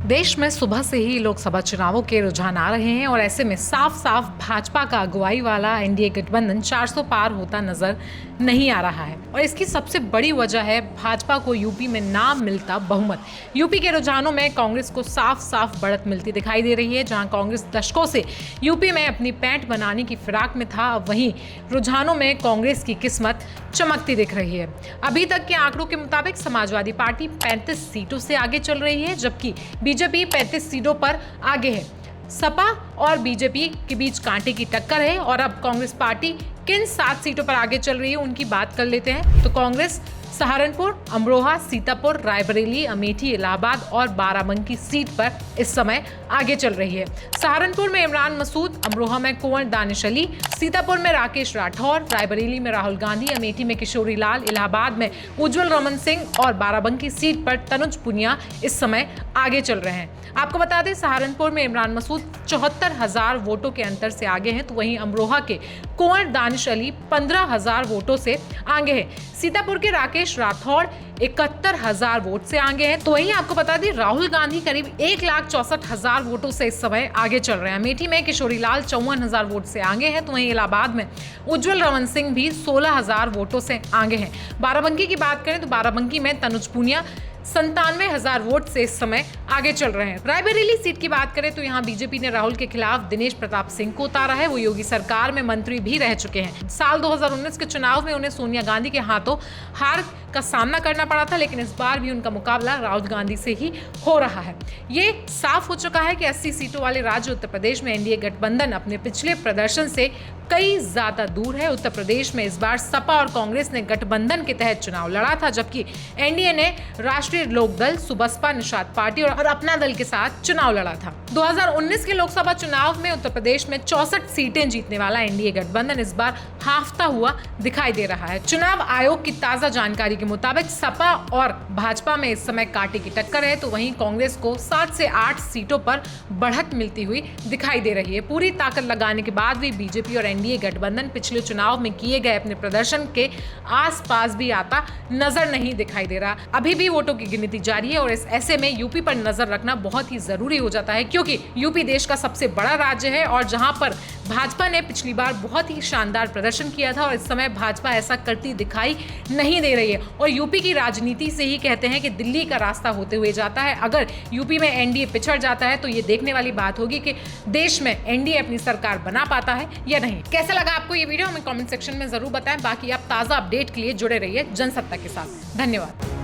देश में सुबह से ही लोकसभा चुनावों के रुझान आ रहे हैं और ऐसे में साफ साफ भाजपा का अगुवाई वाला एनडीए गठबंधन 400 पार होता नजर नहीं आ रहा है। और इसकी सबसे बड़ी वजह है भाजपा को यूपी में ना मिलता बहुमत। यूपी के रुझानों में कांग्रेस को साफ साफ बढ़त मिलती दिखाई दे रही है। जहां कांग्रेस दशकों से यूपी में अपनी पैंठ बनाने की फिराक में था, वहीं रुझानों में कांग्रेस की किस्मत चमकती दिख रही है। अभी तक के आंकड़ों के मुताबिक समाजवादी पार्टी 35 सीटों से आगे चल रही है, जबकि बीजेपी 35 सीटों पर आगे है। सपा और बीजेपी के बीच कांटे की टक्कर है। और अब कांग्रेस पार्टी किन 7 सीटों पर आगे चल रही है उनकी बात कर लेते हैं। तो कांग्रेस सहारनपुर, अमरोहा, सीतापुर, रायबरेली, अमेठी, इलाहाबाद और बाराबंकी सीट पर इस समय आगे चल रही है। सहारनपुर में इमरान मसूद, अमरोहा में कुंवर दानिश अली, सीतापुर में राकेश राठौर, रायबरेली में राहुल गांधी, अमेठी में किशोरी लाल, इलाहाबाद में उज्जवल रमन सिंह और बाराबंकी सीट पर तनुज पुनिया इस समय आगे चल रहे हैं। आपको बता दें, सहारनपुर में इमरान मसूद 74,000 वोटों के अंतर से आगे हैं, तो वहीं अमरोहा के कुंवर दानिश अली 15,000 वोटों से आगे हैं। सीतापुर के राकेश राठौड़ 71,000 वोट से आगे हैं। तो वहीं आपको बता दें, राहुल गांधी करीब 1,64,000 वोटों से इस समय आगे चल रहे हैं। अमेठी में किशोरी लाल 54,000 वोट से आगे हैं, तो वहीं इलाहाबाद में उज्जवल रमन सिंह भी 16,000 वोटों से आगे हैं। बाराबंकी की बात करें तो बाराबंकी में तनुज पुनिया 97,000 वोट से इस समय आगे चल रहे हैं। रायबरेली सीट की बात करें तो यहाँ बीजेपी ने राहुल के खिलाफ दिनेश प्रताप सिंह को उतारा है। वो योगी सरकार में मंत्री भी रह चुके हैं। साल 2019 के चुनाव में उन्हें सोनिया गांधी के हाथों हार का सामना करना पड़ा था, लेकिन इस बार भी उनका मुकाबला राहुल गांधी से ही हो रहा है। ये साफ हो चुका है कि 80 सीटों वाले राज्य उत्तर प्रदेश में एनडीए गठबंधन अपने पिछले प्रदर्शन से कई ज्यादा दूर है। उत्तर प्रदेश में इस बार सपा और कांग्रेस ने गठबंधन के तहत चुनाव लड़ा था, जबकि एनडीए ने राष्ट्रीय लोक दल, सुबसपा, निषाद पार्टी और अपना दल के साथ चुनाव लड़ा था। 2019 के लोकसभा चुनाव में उत्तर प्रदेश में 64 सीटें जीतने वाला एनडीए गठबंधन इस बार हाफता हुआ दिखाई दे रहा है। चुनाव आयोग की ताजा जानकारी के मुताबिक सपा और भाजपा में इस समय कांटे की टक्कर है, तो वहीं कांग्रेस को 7 से 8 सीटों पर बढ़त मिलती हुई दिखाई दे रही है। पूरी ताकत लगाने के बाद भी बीजेपी और एनडीए गठबंधन पिछले चुनाव में किए गए अपने प्रदर्शन के आसपास भी आता नजर नहीं दिखाई दे रहा। अभी भी वोटों की गिनती जारी है और इस ऐसे में यूपी पर नजर रखना बहुत ही जरूरी हो जाता है, क्योंकि यूपी देश का सबसे बड़ा राज्य है और जहां पर भाजपा ने पिछली बार बहुत ही शानदार प्रदर्शन किया था और इस समय भाजपा ऐसा करती दिखाई नहीं दे रही है। और यूपी की राजनीति से ही कहते हैं कि दिल्ली का रास्ता होते हुए जाता है। अगर यूपी में एनडीए पिछड़ जाता है तो ये देखने वाली बात होगी कि देश में एनडीए अपनी सरकार बना पाता है या नहीं। कैसा लगा आपको ये वीडियो, हमें कमेंट सेक्शन में जरूर बताएं। बाकी आप ताजा अपडेट के लिए जुड़े रहिए जनसत्ता के साथ। धन्यवाद।